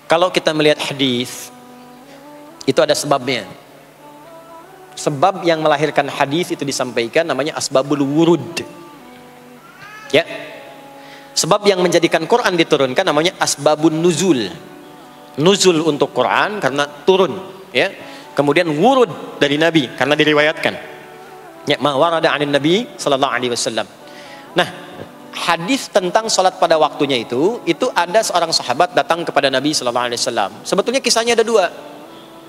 Kalau kita melihat hadis, itu ada sebabnya. Sebab yang melahirkan hadis itu disampaikan namanya asbabul wurud. Ya. Sebab yang menjadikan Quran diturunkan namanya asbabun nuzul. Nuzul untuk Quran karena turun, ya. Kemudian wurud dari Nabi karena diriwayatkan. Ya, ma warada 'anin Nabi sallallahu alaihi wasallam. Nah, hadis tentang salat pada waktunya itu ada seorang sahabat datang kepada Nabi sallallahu alaihi wasallam. Sebetulnya kisahnya ada dua.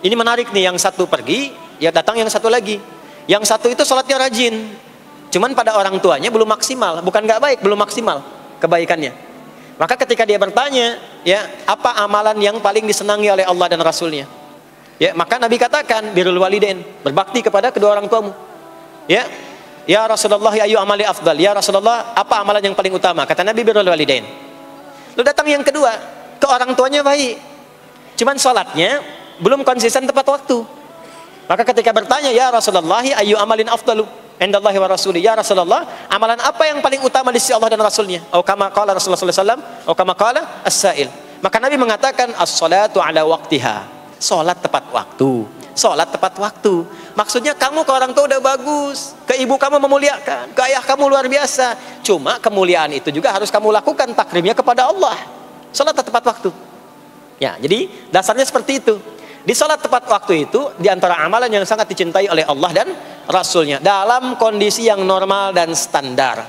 Ini menarik nih, yang satu pergi, ya datang yang satu lagi. Yang satu itu salatnya rajin. Cuman pada orang tuanya belum maksimal, bukan nggak baik, belum maksimal kebaikannya. Maka ketika dia bertanya, ya, apa amalan yang paling disenangi oleh Allah dan Rasulnya? Ya, maka Nabi katakan, birrul walidain, berbakti kepada kedua orang tuamu. Ya, ya Rasulullah, ya ayu amali afdal. Ya Rasulullah, apa amalan yang paling utama? Kata Nabi, birrul walidain. Lalu datang yang kedua, ke orang tuanya baik. Cuman sholatnya belum konsisten tepat waktu. Maka ketika bertanya, ya Rasulullah, ayu amalin afdalu indallahi wa rasuli, ya Rasulullah, amalan apa yang paling utama di sisi Allah dan Rasulnya? Atau kama qala Rasulullah sallallahu alaihi wasallam, atau kama qala as-sa'il. Maka Nabi mengatakan as-salatu ala waqtiha. Salat tepat waktu. Salat tepat waktu. Maksudnya kamu ke orang tua udah bagus, ke ibu kamu memuliakan, ke ayah kamu luar biasa. Cuma kemuliaan itu juga harus kamu lakukan takrimnya kepada Allah. Salat tepat waktu. Ya, jadi dasarnya seperti itu. Di salat tepat waktu itu di antara amalan yang sangat dicintai oleh Allah dan Rasulnya dalam kondisi yang normal dan standar.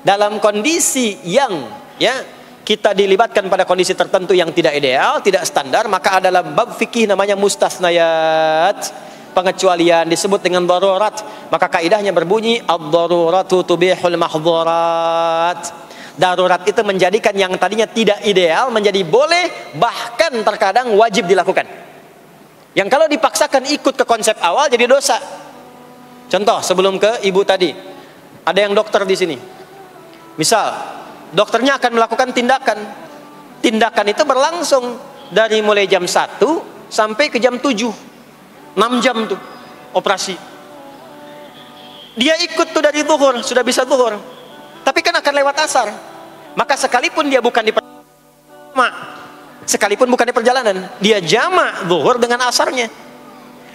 Dalam kondisi yang, ya, kita dilibatkan pada kondisi tertentu yang tidak ideal, tidak standar, maka ada dalam bab fikih namanya mustasnayat, pengecualian disebut dengan darurat. Maka kaidahnya berbunyi ad-daruratu tubihul mahdhurat. Darurat itu menjadikan yang tadinya tidak ideal menjadi boleh, bahkan terkadang wajib dilakukan. Yang kalau dipaksakan ikut ke konsep awal jadi dosa. Contoh, sebelum ke ibu tadi, ada yang dokter di sini. Misal, dokternya akan melakukan tindakan. Tindakan itu berlangsung dari mulai jam 1 sampai ke jam 7. 6 jam tuh operasi. Dia ikut tuh dari zuhur, sudah bisa zuhur. Tapi kan akan lewat asar. Maka sekalipun dia bukan di perjalanan, dia jamak zuhur dengan asarnya.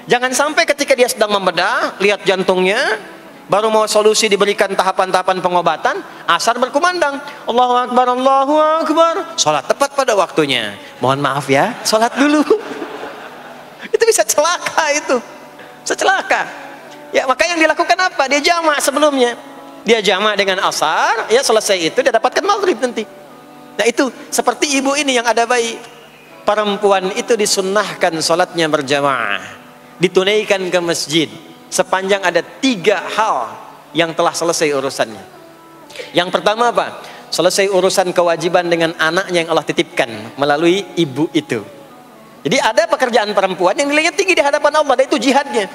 Jangan sampai ketika dia sedang membedah, lihat jantungnya, baru mau solusi diberikan tahapan-tahapan pengobatan, asar berkumandang. Allahu Akbar, Allahu Akbar. Salat tepat pada waktunya. Mohon maaf ya, salat dulu. Itu bisa celaka itu. Bisa celaka. Ya, maka yang dilakukan apa? Dia jamak sebelumnya. Dia jamak dengan asar, ya selesai itu dia dapatkan maghrib nanti. Nah itu seperti ibu ini yang ada bayi. Perempuan itu disunnahkan sholatnya berjamaah, ditunaikan ke masjid sepanjang ada 3 hal yang telah selesai urusannya. Yang pertama apa? Selesai urusan kewajiban dengan anaknya yang Allah titipkan melalui ibu itu. Jadi ada pekerjaan perempuan yang nilainya tinggi di hadapan Allah, dan itu jihadnya.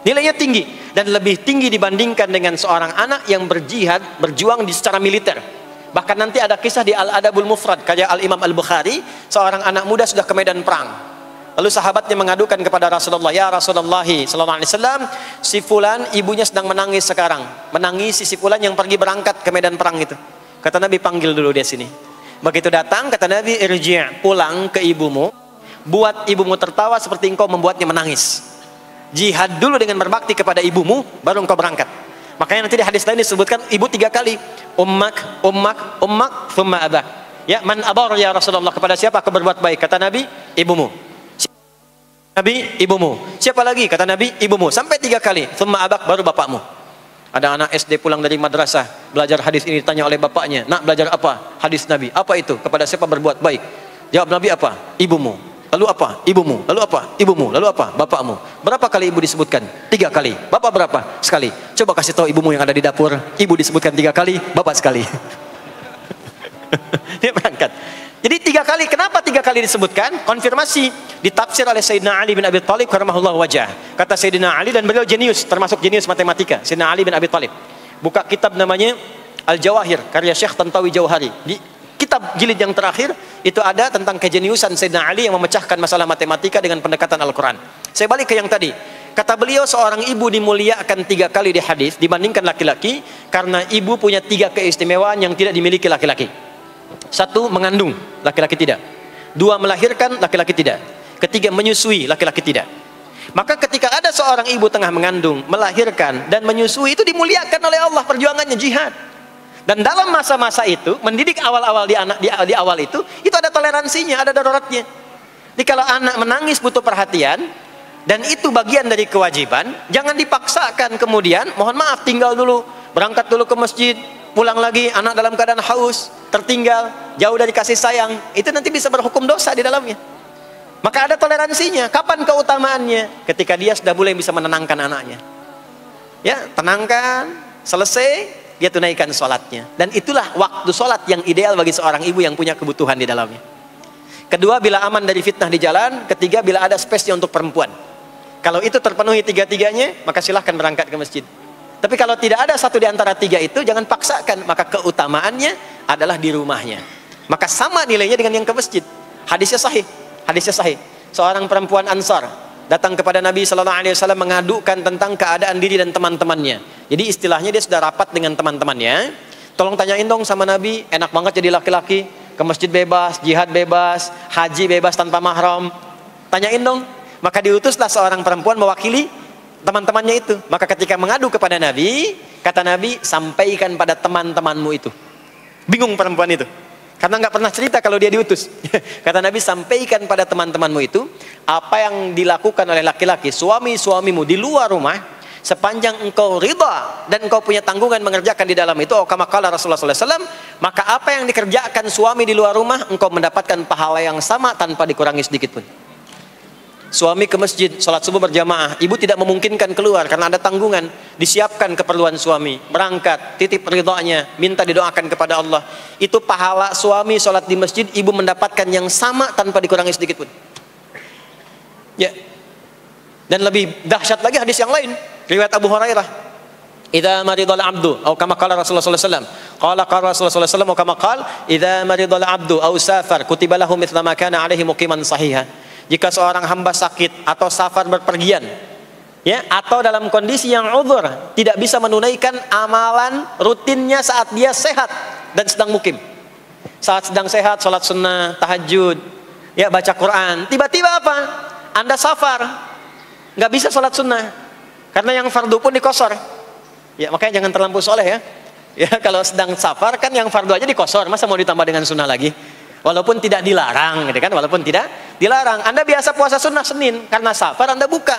Nilainya tinggi dan lebih tinggi dibandingkan dengan seorang anak yang berjihad, berjuang di secara militer. Bahkan nanti ada kisah di Al-Adabul Mufrad karya Al-Imam Al-Bukhari, seorang anak muda sudah ke medan perang. Lalu sahabatnya mengadukan kepada Rasulullah, ya Rasulullah sallallahu alaihi wasallam, si fulan ibunya sedang menangis sekarang. Menangis si fulan yang pergi berangkat ke medan perang itu. Kata Nabi, panggil dulu dia sini. Begitu datang, kata Nabi, irji', pulang ke ibumu, buat ibumu tertawa seperti engkau membuatnya menangis. Jihad dulu dengan berbakti kepada ibumu, baru engkau berangkat. Makanya nanti di hadis lain disebutkan ibu 3 kali. Ummak, ummak, ummak, thumma abak. Ya, man abar ya Rasulullah, kepada siapa aku berbuat baik? Kata Nabi, ibumu. Nabi, ibumu. Siapa lagi? Kata Nabi, ibumu. Sampai 3 kali. Thumma abak, baru bapakmu. Ada anak SD pulang dari madrasah, belajar hadis ini, ditanya oleh bapaknya, nak belajar apa? Hadis Nabi. Apa itu? Kepada siapa berbuat baik? Jawab Nabi apa? Ibumu. Lalu apa? Ibumu. Lalu apa? Ibumu. Lalu apa? Bapakmu. Berapa kali ibu disebutkan? 3 kali. Bapak berapa? Sekali. Coba kasih tahu ibumu yang ada di dapur, ibu disebutkan 3 kali, bapak sekali. Dia berangkat. Jadi 3 kali. Kenapa 3 kali disebutkan? Konfirmasi ditafsir oleh Sayyidina Ali bin Abi Thalib karamahullah wajah. Kata Sayyidina Ali, dan beliau jenius, termasuk jenius matematika. Sayyidina Ali bin Abi Thalib buka kitab namanya Al-Jawahir karya Syekh Tantawi Jauhari. Di kitab jilid yang terakhir itu ada tentang kejeniusan Sayyidina Ali yang memecahkan masalah matematika dengan pendekatan Al-Quran. Saya balik ke yang tadi. Kata beliau, seorang ibu dimuliakan 3 kali di hadis dibandingkan laki-laki karena ibu punya 3 keistimewaan yang tidak dimiliki laki-laki. 1, mengandung, laki-laki tidak. Dua, melahirkan, laki-laki tidak. Ketiga, menyusui, laki-laki tidak. Maka ketika ada seorang ibu tengah mengandung, melahirkan, dan menyusui, itu dimuliakan oleh Allah, perjuangannya jihad. Dan dalam masa-masa itu, mendidik awal-awal di awal itu ada toleransinya, ada daruratnya. Jadi kalau anak menangis butuh perhatian, dan itu bagian dari kewajiban, jangan dipaksakan kemudian, mohon maaf, tinggal dulu, berangkat dulu ke masjid, pulang lagi, anak dalam keadaan haus, tertinggal, jauh dari kasih sayang, itu nanti bisa berhukum dosa di dalamnya. Maka ada toleransinya. Kapan keutamaannya? Ketika dia sudah mulai bisa menenangkan anaknya. Ya, tenangkan, selesai, dia tunaikan sholatnya. Dan itulah waktu sholat yang ideal bagi seorang ibu yang punya kebutuhan di dalamnya. Kedua, bila aman dari fitnah di jalan. Ketiga, bila ada space-nya untuk perempuan. Kalau itu terpenuhi tiga-tiganya, maka silahkan berangkat ke masjid. Tapi kalau tidak ada satu di antara tiga itu, jangan paksakan. Maka keutamaannya adalah di rumahnya. Maka sama nilainya dengan yang ke masjid. Hadisnya sahih. Hadisnya sahih. Seorang perempuan Ansar datang kepada Nabi Sallallahu Alaihi Wasallam mengadukan tentang keadaan diri dan teman-temannya. Jadi istilahnya dia sudah rapat dengan teman-temannya. Tolong tanyain dong sama Nabi, enak banget jadi laki-laki, ke masjid bebas, jihad bebas, haji bebas tanpa mahram. Tanyain dong. Maka diutuslah seorang perempuan mewakili teman-temannya itu. Maka ketika mengadu kepada Nabi, kata Nabi, sampaikan pada teman-temanmu itu. Bingung perempuan itu. Karena nggak pernah cerita kalau dia diutus. Kata Nabi, sampaikan pada teman-temanmu itu apa yang dilakukan oleh laki-laki, suami-suamimu di luar rumah, sepanjang engkau ridha dan engkau punya tanggungan mengerjakan di dalam itu. Kama qala Rasulullah SAW, maka apa yang dikerjakan suami di luar rumah, engkau mendapatkan pahala yang sama tanpa dikurangi sedikit pun. Suami ke masjid, sholat subuh berjamaah, ibu tidak memungkinkan keluar karena ada tanggungan, disiapkan keperluan suami, berangkat, titip ridhonya, minta didoakan kepada Allah. Itu pahala suami sholat di masjid, ibu mendapatkan yang sama tanpa dikurangi sedikit pun. Ya. Dan lebih dahsyat lagi hadis yang lain, riwayat Abu Hurairah. Idza maridal abdu, atau kama qala Rasulullah sallallahu alaihi wasallam. Qala Rasulullah sallallahu alaihi wasallam, kama qala, idza maridal abdu aw safar, kutiba lahu mithla ma kana alaihi muqiman sahiha. Jika seorang hamba sakit atau safar berpergian, ya, atau dalam kondisi yang uzur, tidak bisa menunaikan amalan rutinnya saat dia sehat dan sedang mukim. Saat sedang sehat, sholat sunnah, tahajud, ya, baca Quran. Tiba-tiba apa? Anda safar, nggak bisa sholat sunnah, karena yang fardu pun dikosor. Ya, makanya jangan terlampau soleh ya. Ya, kalau sedang safar kan yang fardu aja dikosor, masa mau ditambah dengan sunnah lagi? Walaupun tidak dilarang, gitu kan? Walaupun tidak dilarang. Anda biasa puasa sunnah Senin, karena safar Anda buka.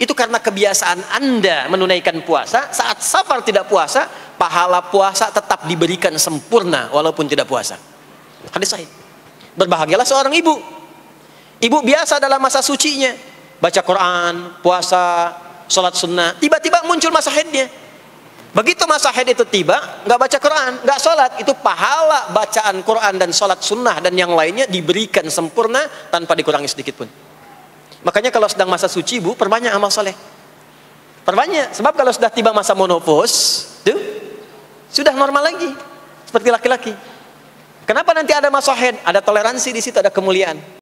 Itu karena kebiasaan Anda menunaikan puasa. Saat safar tidak puasa, pahala puasa tetap diberikan sempurna walaupun tidak puasa. Hadis sahih. Berbahagialah seorang ibu. Ibu biasa dalam masa sucinya, baca Quran, puasa, sholat sunnah. Tiba-tiba muncul masa haidnya. Begitu masa haid itu tiba, nggak baca Quran, nggak sholat, itu pahala bacaan Quran dan sholat sunnah dan yang lainnya diberikan sempurna tanpa dikurangi sedikit pun. Makanya kalau sedang masa suci, bu, perbanyak amal soleh. Perbanyak, sebab kalau sudah tiba masa menopause, tuh sudah normal lagi, seperti laki-laki. Kenapa nanti ada masa haid? Ada toleransi di situ, ada kemuliaan.